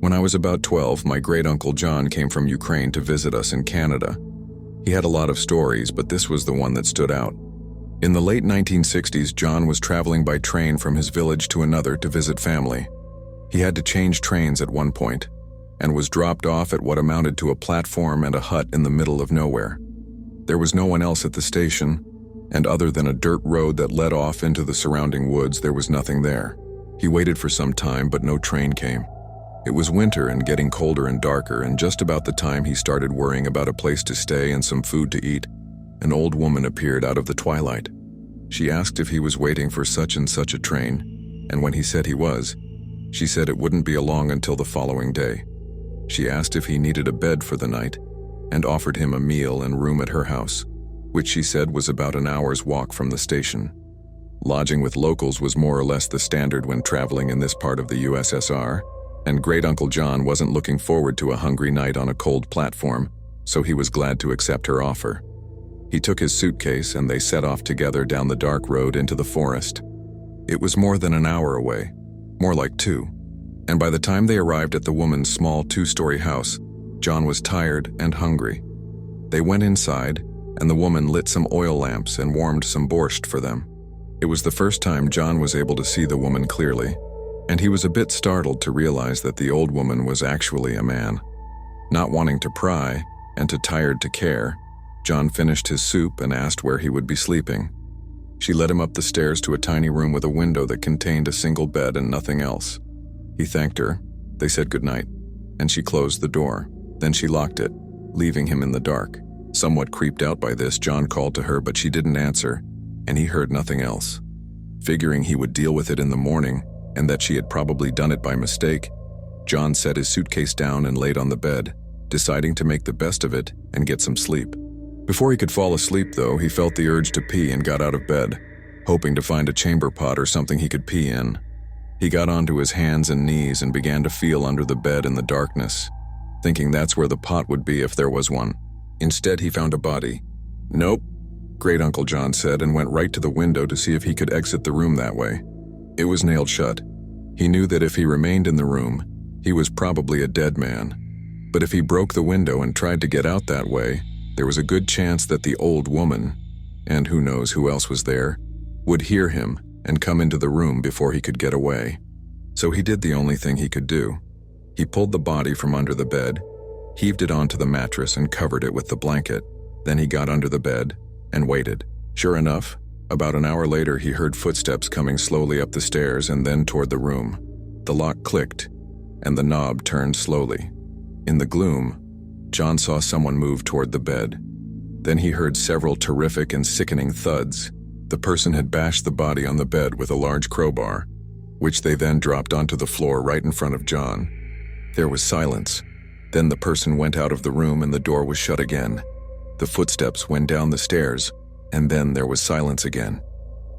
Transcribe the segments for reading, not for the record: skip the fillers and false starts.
When I was about 12, my great-uncle John came from Ukraine to visit us in Canada. He had a lot of stories, but this was the one that stood out. In the late 1960s, John was traveling by train from his village to another to visit family. He had to change trains at one point, and was dropped off at what amounted to a platform and a hut in the middle of nowhere. There was no one else at the station, and other than a dirt road that led off into the surrounding woods, there was nothing there. He waited for some time, but no train came. It was winter and getting colder and darker, and just about the time he started worrying about a place to stay and some food to eat, an old woman appeared out of the twilight. She asked if he was waiting for such and such a train, and when he said he was, she said it wouldn't be long until the following day. She asked if he needed a bed for the night, and offered him a meal and room at her house, which she said was about an hour's walk from the station. Lodging with locals was more or less the standard when traveling in this part of the USSR, and Great-Uncle John wasn't looking forward to a hungry night on a cold platform, so he was glad to accept her offer. He took his suitcase and they set off together down the dark road into the forest. It was more than an hour away, more like 2, and by the time they arrived at the woman's small 2-story house, John was tired and hungry. They went inside, and the woman lit some oil lamps and warmed some borscht for them. It was the first time John was able to see the woman clearly, and he was a bit startled to realize that the old woman was actually a man. Not wanting to pry, and too tired to care, John finished his soup and asked where he would be sleeping. She led him up the stairs to a tiny room with a window that contained a single bed and nothing else. He thanked her, they said goodnight, and she closed the door. Then she locked it, leaving him in the dark. Somewhat creeped out by this, John called to her, but she didn't answer, and he heard nothing else. Figuring he would deal with it in the morning, and that she had probably done it by mistake, John set his suitcase down and laid on the bed, deciding to make the best of it and get some sleep. Before he could fall asleep, though, he felt the urge to pee and got out of bed, hoping to find a chamber pot or something he could pee in. He got onto his hands and knees and began to feel under the bed in the darkness, thinking that's where the pot would be if there was one. Instead, he found a body. "Nope," Great-Uncle John said, and went right to the window to see if he could exit the room that way. It was nailed shut. He knew that if he remained in the room, he was probably a dead man. But if he broke the window and tried to get out that way, there was a good chance that the old woman, and who knows who else was there, would hear him and come into the room before he could get away. So he did the only thing he could do. He pulled the body from under the bed, heaved it onto the mattress and covered it with the blanket. Then he got under the bed and waited. Sure enough, about an hour later he heard footsteps coming slowly up the stairs and then toward the room. The lock clicked, and the knob turned slowly. In the gloom, John saw someone move toward the bed. Then he heard several terrific and sickening thuds. The person had bashed the body on the bed with a large crowbar, which they then dropped onto the floor right in front of John. There was silence. Then the person went out of the room and the door was shut again. The footsteps went down the stairs, and then there was silence again.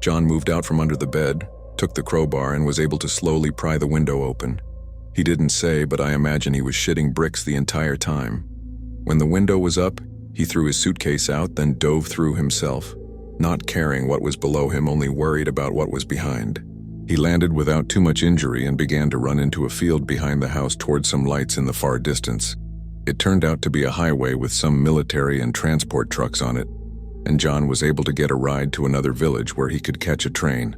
John moved out from under the bed, took the crowbar, and was able to slowly pry the window open. He didn't say, but I imagine he was shitting bricks the entire time. When the window was up, he threw his suitcase out, then dove through himself, not caring what was below him, only worried about what was behind. He landed without too much injury and began to run into a field behind the house toward some lights in the far distance. It turned out to be a highway with some military and transport trucks on it, and John was able to get a ride to another village where he could catch a train.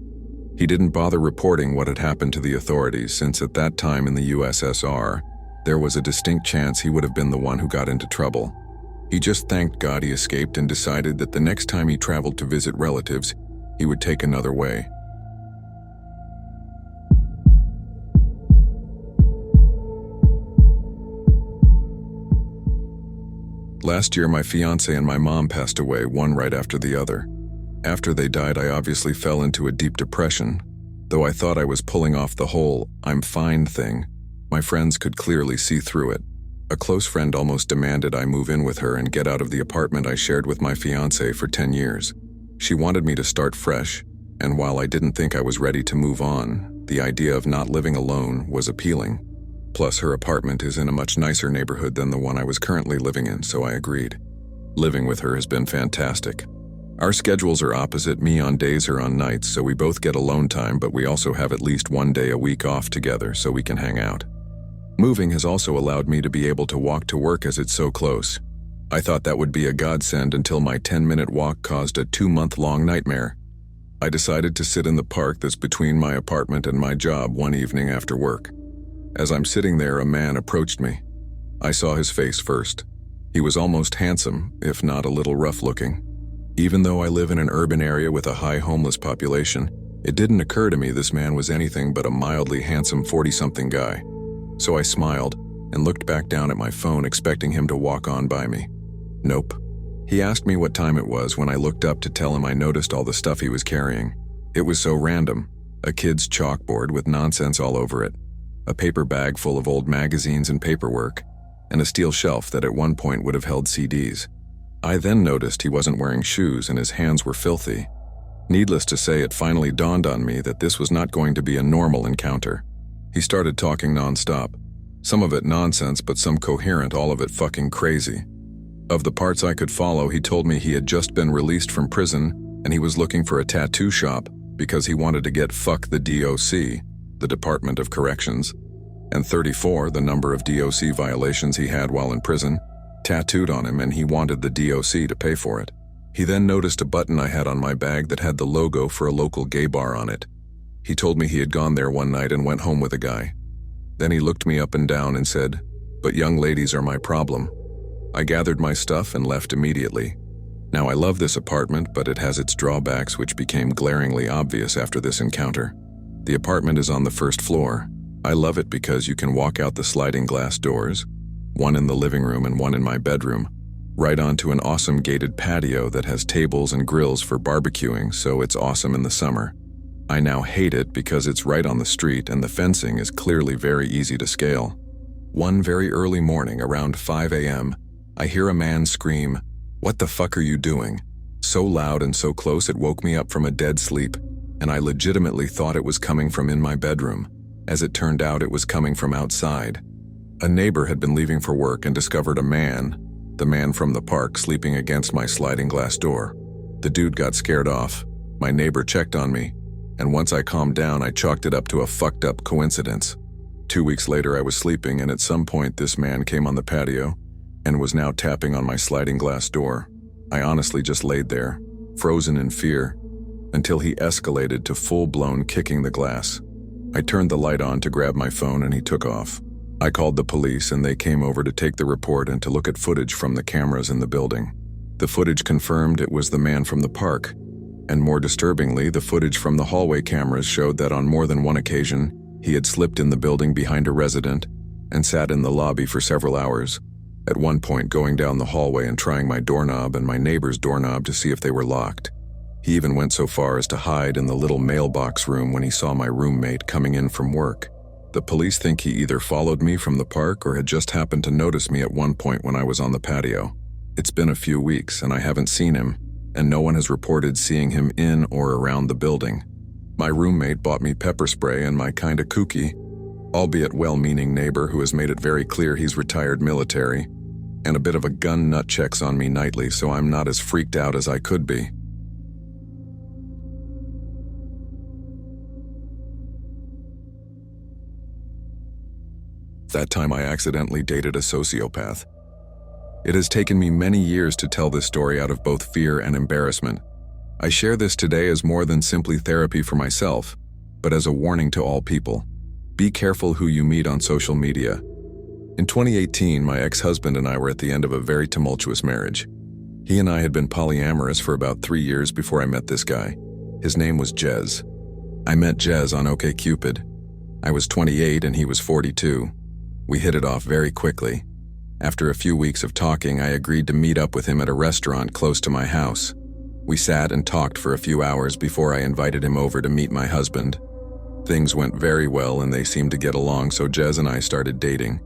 He didn't bother reporting what had happened to the authorities, since at that time in the USSR, there was a distinct chance he would have been the one who got into trouble. He just thanked God he escaped and decided that the next time he traveled to visit relatives, he would take another way. Last year, my fiancé and my mom passed away, one right after the other. After they died, I obviously fell into a deep depression. Though I thought I was pulling off the whole "I'm fine" thing, my friends could clearly see through it. A close friend almost demanded I move in with her and get out of the apartment I shared with my fiancé for 10 years. She wanted me to start fresh, and while I didn't think I was ready to move on, the idea of not living alone was appealing. Plus, her apartment is in a much nicer neighborhood than the one I was currently living in, so I agreed. Living with her has been fantastic. Our schedules are opposite, me on days, her on nights, so we both get alone time, but we also have at least one day a week off together so we can hang out. Moving has also allowed me to be able to walk to work as it's so close. I thought that would be a godsend until my 10-minute walk caused a 2-month-long nightmare. I decided to sit in the park that's between my apartment and my job one evening after work. As I'm sitting there, a man approached me. I saw his face first. He was almost handsome, if not a little rough-looking. Even though I live in an urban area with a high homeless population, it didn't occur to me this man was anything but a mildly handsome 40-something guy. So I smiled and looked back down at my phone, expecting him to walk on by me. Nope. He asked me what time it was when I looked up to tell him I noticed all the stuff he was carrying. It was so random. A kid's chalkboard with nonsense all over it, a paper bag full of old magazines and paperwork, and a steel shelf that at one point would have held CDs. I then noticed he wasn't wearing shoes and his hands were filthy. Needless to say, it finally dawned on me that this was not going to be a normal encounter. He started talking nonstop. Some of it nonsense, but some coherent, all of it fucking crazy. Of the parts I could follow, he told me he had just been released from prison and he was looking for a tattoo shop because he wanted to get fuck the DOC, the Department of Corrections, and 34, the number of DOC violations he had while in prison, tattooed on him, and he wanted the DOC to pay for it. He then noticed a button I had on my bag that had the logo for a local gay bar on it. He told me he had gone there one night and went home with a guy. Then he looked me up and down and said, "But young ladies are my problem." I gathered my stuff and left immediately. Now I love this apartment, but it has its drawbacks which became glaringly obvious after this encounter. The apartment is on the first floor. I love it because you can walk out the sliding glass doors, one in the living room and one in my bedroom, right onto an awesome gated patio that has tables and grills for barbecuing, so it's awesome in the summer. I now hate it because it's right on the street and the fencing is clearly very easy to scale. One very early morning around 5 a.m., I hear a man scream, "What the fuck are you doing?" So loud and so close it woke me up from a dead sleep, and I legitimately thought it was coming from in my bedroom. As it turned out, it was coming from outside. A neighbor had been leaving for work and discovered a man, the man from the park, sleeping against my sliding glass door. The dude got scared off. My neighbor checked on me, and once I calmed down, I chalked it up to a fucked up coincidence. 2 weeks later, I was sleeping, and at some point this man came on the patio and was now tapping on my sliding glass door. I honestly just laid there, frozen in fear, until he escalated to full-blown kicking the glass. I turned the light on to grab my phone and he took off. I called the police and they came over to take the report and to look at footage from the cameras in the building. The footage confirmed it was the man from the park, and more disturbingly, the footage from the hallway cameras showed that on more than one occasion, he had slipped in the building behind a resident and sat in the lobby for several hours, at one point going down the hallway and trying my doorknob and my neighbor's doorknob to see if they were locked. He even went so far as to hide in the little mailbox room when he saw my roommate coming in from work. The police think he either followed me from the park or had just happened to notice me at one point when I was on the patio. It's been a few weeks and I haven't seen him, and no one has reported seeing him in or around the building. My roommate bought me pepper spray and my kinda kooky, albeit well-meaning neighbor who has made it very clear he's retired military, and a bit of a gun nut checks on me nightly, so I'm not as freaked out as I could be. That time I accidentally dated a sociopath. It has taken me many years to tell this story out of both fear and embarrassment. I share this today as more than simply therapy for myself, but as a warning to all people. Be careful who you meet on social media. In 2018, my ex-husband and I were at the end of a very tumultuous marriage. He and I had been polyamorous for about 3 years before I met this guy. His name was Jez. I met Jez on OkCupid. I was 28 and he was 42. We hit it off very quickly. After a few weeks of talking, I agreed to meet up with him at a restaurant close to my house. We sat and talked for a few hours before I invited him over to meet my husband. Things went very well and they seemed to get along, so Jez and I started dating.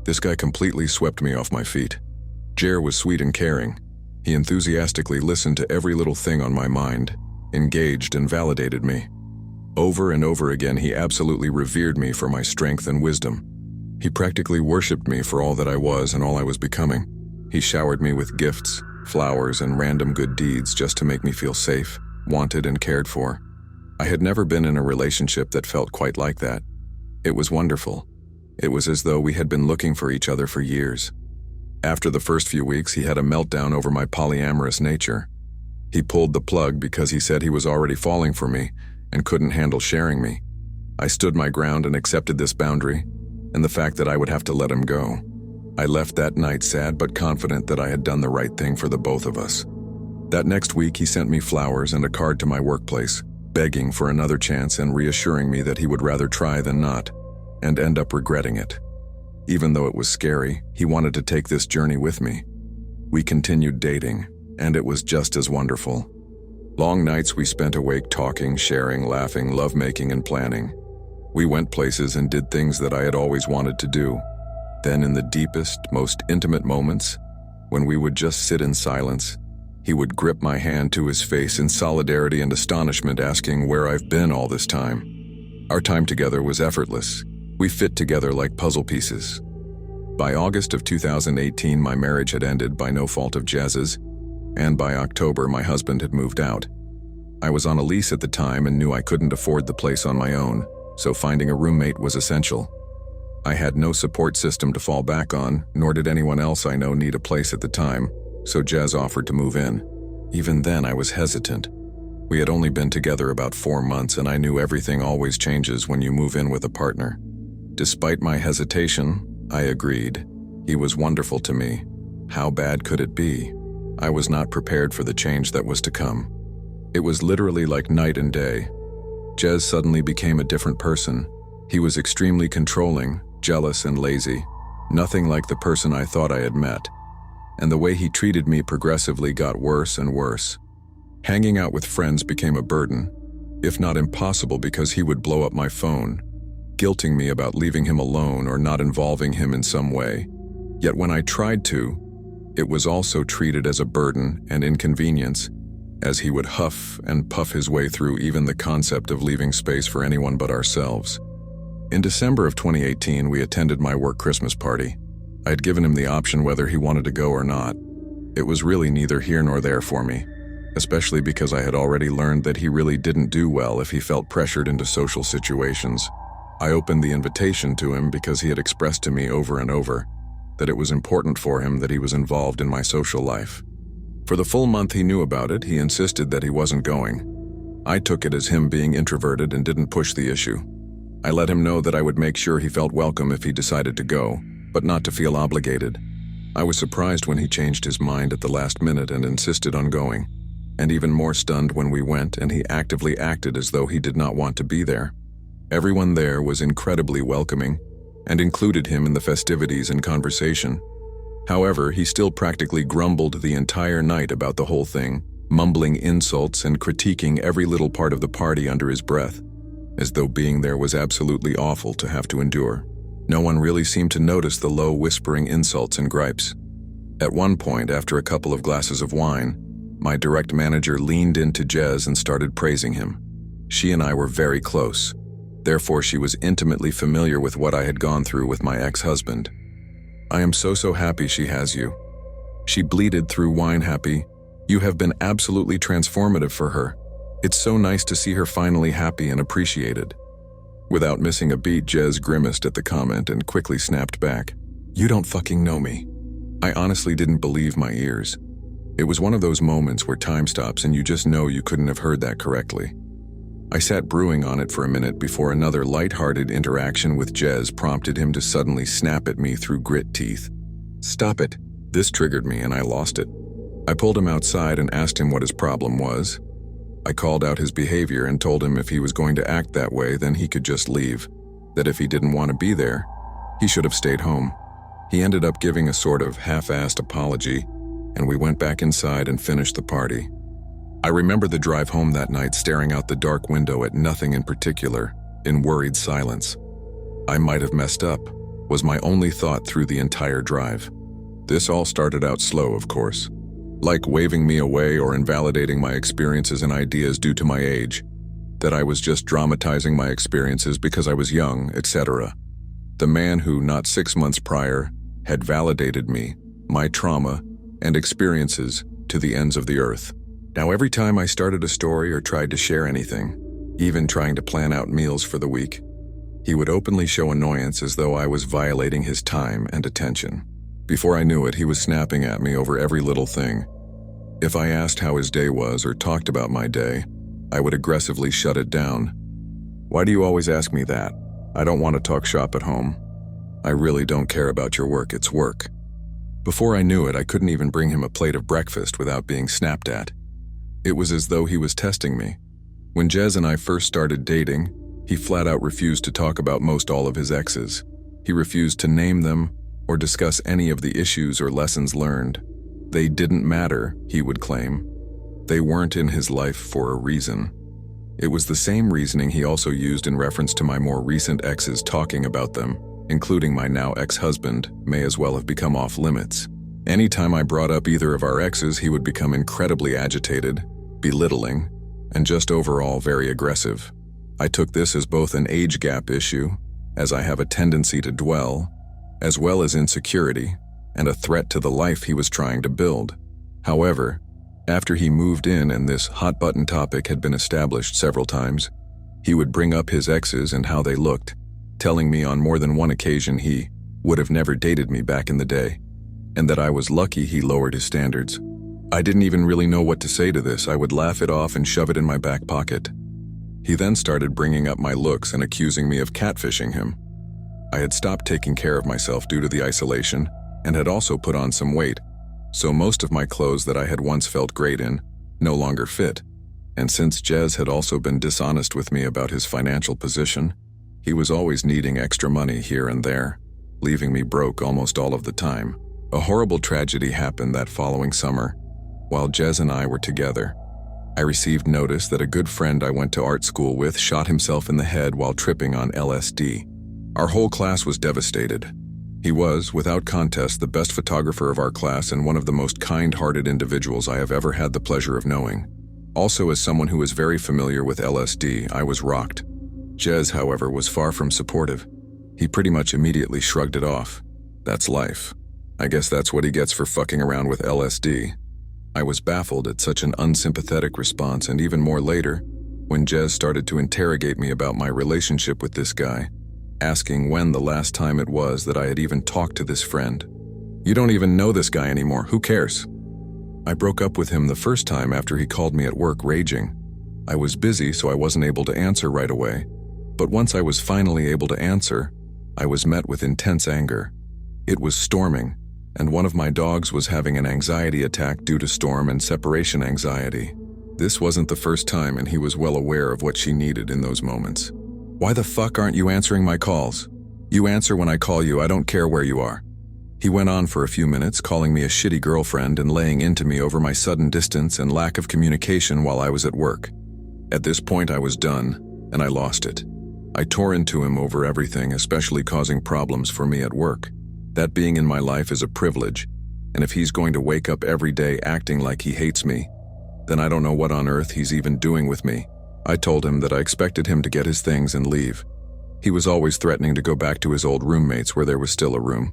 This guy completely swept me off my feet. Jer was sweet and caring. He enthusiastically listened to every little thing on my mind, engaged and validated me. Over and over again, he absolutely revered me for my strength and wisdom. He practically worshipped me for all that I was and all I was becoming. He showered me with gifts, flowers, and random good deeds just to make me feel safe, wanted, and cared for. I had never been in a relationship that felt quite like that. It was wonderful. It was as though we had been looking for each other for years. After the first few weeks, he had a meltdown over my polyamorous nature. He pulled the plug because he said he was already falling for me and couldn't handle sharing me. I stood my ground and accepted this boundary, and the fact that I would have to let him go. I left that night sad but confident that I had done the right thing for the both of us. That next week, he sent me flowers and a card to my workplace, begging for another chance and reassuring me that he would rather try than not, and end up regretting it. Even though it was scary, he wanted to take this journey with me. We continued dating, and it was just as wonderful. Long nights we spent awake talking, sharing, laughing, lovemaking, and planning. We went places and did things that I had always wanted to do. Then in the deepest, most intimate moments, when we would just sit in silence, he would grip my hand to his face in solidarity and astonishment, asking where I've been all this time. Our time together was effortless. We fit together like puzzle pieces. By August of 2018, my marriage had ended by no fault of Jez's, and by October, my husband had moved out. I was on a lease at the time and knew I couldn't afford the place on my own, so finding a roommate was essential. I had no support system to fall back on, nor did anyone else I know need a place at the time, so Jez offered to move in. Even then, I was hesitant. We had only been together about 4 months, and I knew everything always changes when you move in with a partner. Despite my hesitation, I agreed. He was wonderful to me. How bad could it be? I was not prepared for the change that was to come. It was literally like night and day. Jez suddenly became a different person. He was extremely controlling, jealous, and lazy, nothing like the person I thought I had met. And the way he treated me progressively got worse and worse. Hanging out with friends became a burden, if not impossible, because he would blow up my phone, guilting me about leaving him alone or not involving him in some way. Yet when I tried to, it was also treated as a burden and inconvenience, as he would huff and puff his way through even the concept of leaving space for anyone but ourselves. In December of 2018, we attended my work Christmas party. I had given him the option whether he wanted to go or not. It was really neither here nor there for me, especially because I had already learned that he really didn't do well if he felt pressured into social situations. I opened the invitation to him because he had expressed to me over and over that it was important for him that he was involved in my social life. For the full month he knew about it, he insisted that he wasn't going. I took it as him being introverted and didn't push the issue. I let him know that I would make sure he felt welcome if he decided to go, but not to feel obligated. I was surprised when he changed his mind at the last minute and insisted on going, and even more stunned when we went and he actively acted as though he did not want to be there. Everyone there was incredibly welcoming and included him in the festivities and conversation. However, he still practically grumbled the entire night about the whole thing, mumbling insults and critiquing every little part of the party under his breath, as though being there was absolutely awful to have to endure. No one really seemed to notice the low whispering insults and gripes. At one point, after a couple of glasses of wine, my direct manager leaned into Jez and started praising him. She and I were very close. Therefore, she was intimately familiar with what I had gone through with my ex-husband. "I am so happy she has you." She bleated through wine happy. "You have been absolutely transformative for her. It's so nice to see her finally happy and appreciated." Without missing a beat, Jez grimaced at the comment and quickly snapped back. "You don't fucking know me." I honestly didn't believe my ears. It was one of those moments where time stops and you just know you couldn't have heard that correctly. I sat brewing on it for a minute before another light-hearted interaction with Jez prompted him to suddenly snap at me through grit teeth. "Stop it." This triggered me and I lost it. I pulled him outside and asked him what his problem was. I called out his behavior and told him if he was going to act that way, then he could just leave. That if he didn't want to be there, he should have stayed home. He ended up giving a sort of half-assed apology, and we went back inside and finished the party. I remember the drive home that night staring out the dark window at nothing in particular, in worried silence. I might have messed up, was my only thought through the entire drive. This all started out slow, of course. Like waving me away or invalidating my experiences and ideas due to my age, that I was just dramatizing my experiences because I was young, etc. The man who, not 6 months prior, had validated me, my trauma, and experiences to the ends of the earth. Now every time I started a story or tried to share anything, even trying to plan out meals for the week, He would openly show annoyance as though I was violating his time and attention. Before I knew it, he was snapping at me over every little thing. If I asked how his day was or talked about my day, I would aggressively shut it down. "Why do you always ask me that? I don't want to talk shop at home. I really don't care about your work, it's work." Before I knew it, I couldn't even bring him a plate of breakfast without being snapped at. It was as though he was testing me. When Jez and I first started dating, he flat out refused to talk about most all of his exes. He refused to name them or discuss any of the issues or lessons learned. They didn't matter, he would claim. They weren't in his life for a reason. It was the same reasoning he also used in reference to my more recent exes talking about them, including my now ex-husband, may as well have become off limits. Anytime I brought up either of our exes, he would become incredibly agitated, belittling, and just overall very aggressive. I took this as both an age gap issue, as I have a tendency to dwell, as well as insecurity, and a threat to the life he was trying to build. However, after he moved in and this hot-button topic had been established several times, he would bring up his exes and how they looked, telling me on more than one occasion he would have never dated me back in the day, and that I was lucky he lowered his standards. I didn't even really know what to say to this. I would laugh it off and shove it in my back pocket. He then started bringing up my looks and accusing me of catfishing him. I had stopped taking care of myself due to the isolation and had also put on some weight, so most of my clothes that I had once felt great in no longer fit. And since Jez had also been dishonest with me about his financial position, he was always needing extra money here and there, leaving me broke almost all of the time. A horrible tragedy happened that following summer. While Jez and I were together, I received notice that a good friend I went to art school with shot himself in the head while tripping on LSD. Our whole class was devastated. He was, without contest, the best photographer of our class and one of the most kind-hearted individuals I have ever had the pleasure of knowing. Also, as someone who is very familiar with LSD, I was rocked. Jez, however, was far from supportive. He pretty much immediately shrugged it off. That's life. I guess that's what he gets for fucking around with LSD. I was baffled at such an unsympathetic response, and even more later, when Jez started to interrogate me about my relationship with this guy, asking when the last time it was that I had even talked to this friend. "You don't even know this guy anymore, who cares?" I broke up with him the first time after he called me at work raging. I was busy, so I wasn't able to answer right away, but once I was finally able to answer, I was met with intense anger. It was storming, and one of my dogs was having an anxiety attack due to storm and separation anxiety. This wasn't the first time, and he was well aware of what she needed in those moments. "Why the fuck aren't you answering my calls? You answer when I call you, I don't care where you are." He went on for a few minutes, calling me a shitty girlfriend and laying into me over my sudden distance and lack of communication while I was at work. At this point, I was done, and I lost it. I tore into him over everything, especially causing problems for me at work. That being in my life is a privilege, and if he's going to wake up every day acting like he hates me, then I don't know what on earth he's even doing with me. I told him that I expected him to get his things and leave. He was always threatening to go back to his old roommates where there was still a room.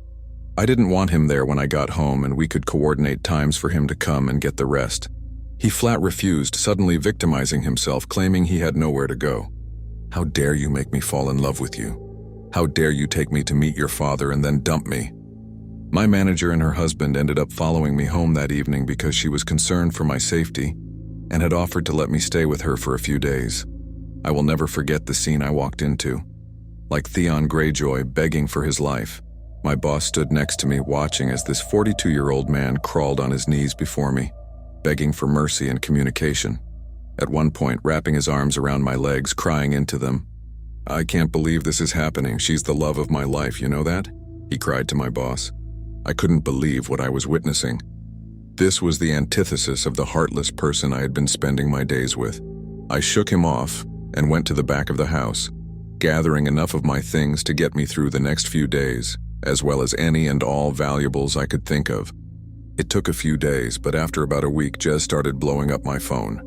I didn't want him there when I got home, and we could coordinate times for him to come and get the rest. He flat refused, suddenly victimizing himself, claiming he had nowhere to go. "How dare you make me fall in love with you? How dare you take me to meet your father and then dump me?" My manager and her husband ended up following me home that evening because she was concerned for my safety and had offered to let me stay with her for a few days. I will never forget the scene I walked into. Like Theon Greyjoy begging for his life, my boss stood next to me watching as this 42-year-old man crawled on his knees before me, begging for mercy and communication. At one point, wrapping his arms around my legs, crying into them. "I can't believe this is happening. She's the love of my life, you know that?" he cried to my boss. I couldn't believe what I was witnessing. This was the antithesis of the heartless person I had been spending my days with. I shook him off and went to the back of the house, gathering enough of my things to get me through the next few days, as well as any and all valuables I could think of. It took a few days, but after about a week, Jez started blowing up my phone.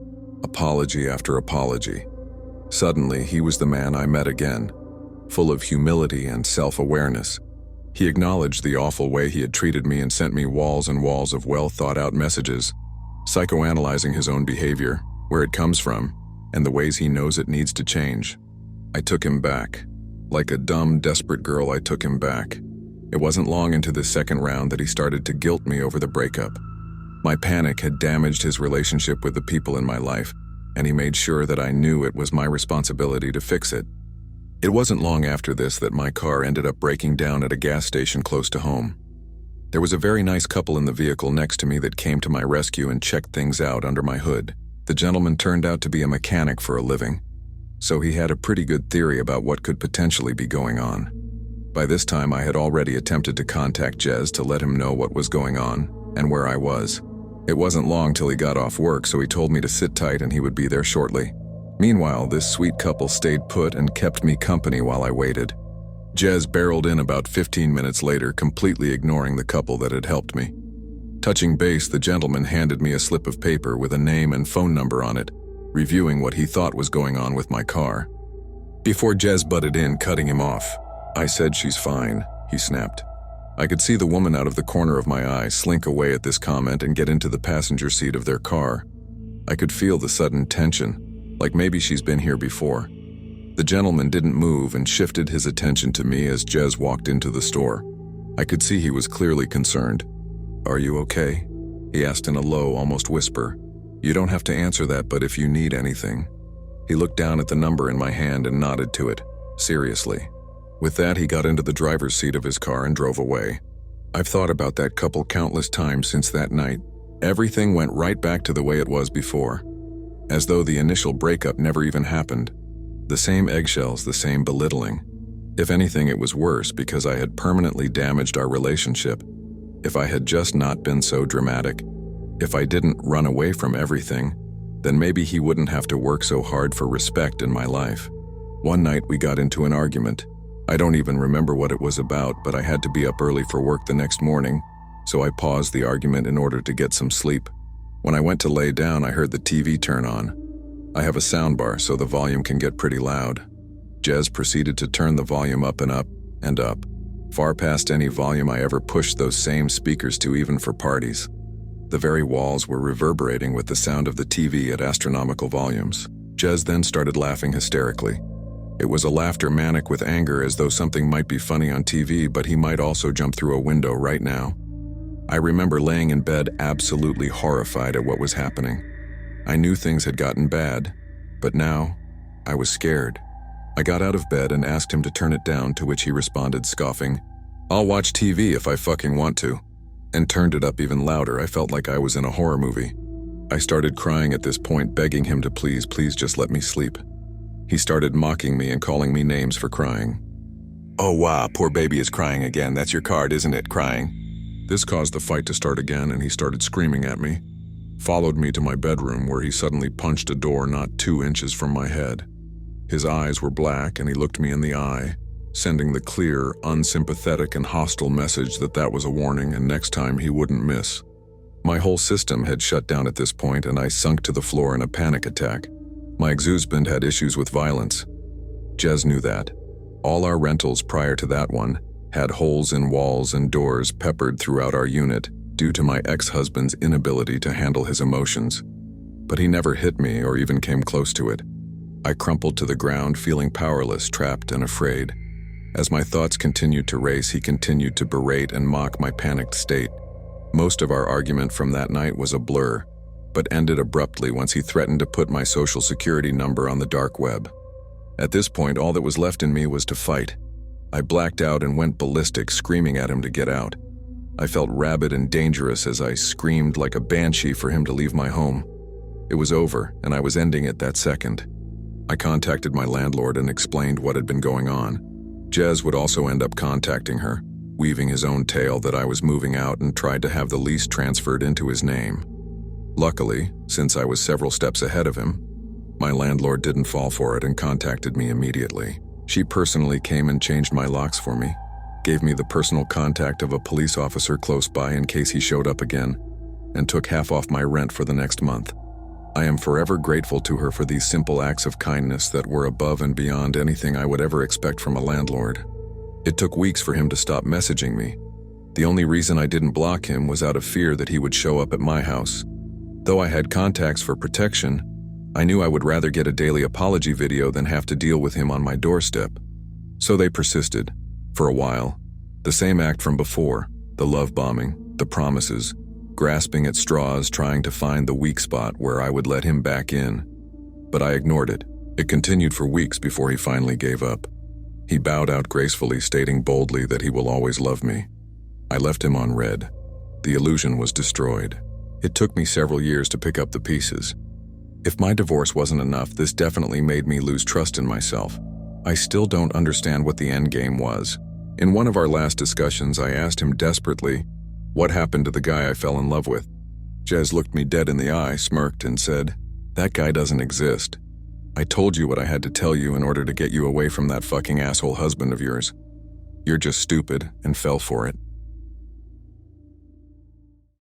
Apology after apology. Suddenly, he was the man I met again, full of humility and self-awareness. He acknowledged the awful way he had treated me and sent me walls and walls of well-thought-out messages, psychoanalyzing his own behavior, where it comes from, and the ways he knows it needs to change. I took him back. Like a dumb, desperate girl, I took him back. It wasn't long into the second round that he started to guilt me over the breakup. My panic had damaged his relationship with the people in my life, and he made sure that I knew it was my responsibility to fix it. It wasn't long after this that my car ended up breaking down at a gas station close to home. There was a very nice couple in the vehicle next to me that came to my rescue and checked things out under my hood. The gentleman turned out to be a mechanic for a living, so he had a pretty good theory about what could potentially be going on. By this time, I had already attempted to contact Jez to let him know what was going on and where I was. It wasn't long till he got off work, so he told me to sit tight and he would be there shortly. Meanwhile, this sweet couple stayed put and kept me company while I waited. Jez barreled in about 15 minutes later, completely ignoring the couple that had helped me. Touching base, the gentleman handed me a slip of paper with a name and phone number on it, reviewing what he thought was going on with my car. Before Jez butted in, cutting him off, "I said she's fine," he snapped. I could see the woman out of the corner of my eye slink away at this comment and get into the passenger seat of their car. I could feel the sudden tension, like maybe she's been here before. The gentleman didn't move and shifted his attention to me as Jez walked into the store. I could see he was clearly concerned. "Are you okay?" he asked in a low, almost whisper. "You don't have to answer that, but if you need anything." He looked down at the number in my hand and nodded to it, seriously. With that, he got into the driver's seat of his car and drove away. I've thought about that couple countless times since that night. Everything went right back to the way it was before, as though the initial breakup never even happened. The same eggshells, the same belittling. If anything, it was worse because I had permanently damaged our relationship. If I had just not been so dramatic, if I didn't run away from everything, then maybe he wouldn't have to work so hard for respect in my life. One night we got into an argument. I don't even remember what it was about, but I had to be up early for work the next morning, so I paused the argument in order to get some sleep. When I went to lay down, I heard the TV turn on. I have a soundbar, so the volume can get pretty loud. Jez proceeded to turn the volume up and up and up, far past any volume I ever pushed those same speakers to, even for parties. The very walls were reverberating with the sound of the TV at astronomical volumes. Jez then started laughing hysterically. It was a laughter manic with anger, as though something might be funny on TV, but he might also jump through a window right now. I remember laying in bed absolutely horrified at what was happening. I knew things had gotten bad, but now I was scared. I got out of bed and asked him to turn it down, to which he responded, scoffing, "I'll watch TV if I fucking want to," and turned it up even louder. I felt like I was in a horror movie. I started crying at this point, begging him to please just let me sleep. He started mocking me and calling me names for crying. "Oh wow, poor baby is crying again. That's your card, isn't it, crying?" This caused the fight to start again, and he started screaming at me. Followed me to my bedroom, where he suddenly punched a door not 2 inches from my head. His eyes were black, and he looked me in the eye, sending the clear, unsympathetic, and hostile message that was a warning, and next time he wouldn't miss. My whole system had shut down at this point, and I sunk to the floor in a panic attack. My ex-husband had issues with violence. Jez knew that. All our rentals prior to that one had holes in walls and doors peppered throughout our unit due to my ex-husband's inability to handle his emotions. But he never hit me or even came close to it. I crumpled to the ground, feeling powerless, trapped, and afraid. As my thoughts continued to race, he continued to berate and mock my panicked state. Most of our argument from that night was a blur, but ended abruptly once he threatened to put my social security number on the dark web. At this point, all that was left in me was to fight. I blacked out and went ballistic, screaming at him to get out. I felt rabid and dangerous as I screamed like a banshee for him to leave my home. It was over, and I was ending it that second. I contacted my landlord and explained what had been going on. Jez would also end up contacting her, weaving his own tale that I was moving out, and tried to have the lease transferred into his name. Luckily, since I was several steps ahead of him, my landlord didn't fall for it and contacted me immediately. She personally came and changed my locks for me, gave me the personal contact of a police officer close by in case he showed up again, and took half off my rent for the next month. I am forever grateful to her for these simple acts of kindness that were above and beyond anything I would ever expect from a landlord. It took weeks for him to stop messaging me. The only reason I didn't block him was out of fear that he would show up at my house. Though I had contacts for protection, I knew I would rather get a daily apology video than have to deal with him on my doorstep. So they persisted. For a while. The same act from before. The love bombing, the promises, grasping at straws trying to find the weak spot where I would let him back in. But I ignored it. It continued for weeks before he finally gave up. He bowed out gracefully, stating boldly that he will always love me. I left him on red. The illusion was destroyed. It took me several years to pick up the pieces. If my divorce wasn't enough, this definitely made me lose trust in myself. I still don't understand what the end game was. In one of our last discussions, I asked him desperately, what happened to the guy I fell in love with? Jez looked me dead in the eye, smirked, and said, that guy doesn't exist. I told you what I had to tell you in order to get you away from that fucking asshole husband of yours. You're just stupid and fell for it.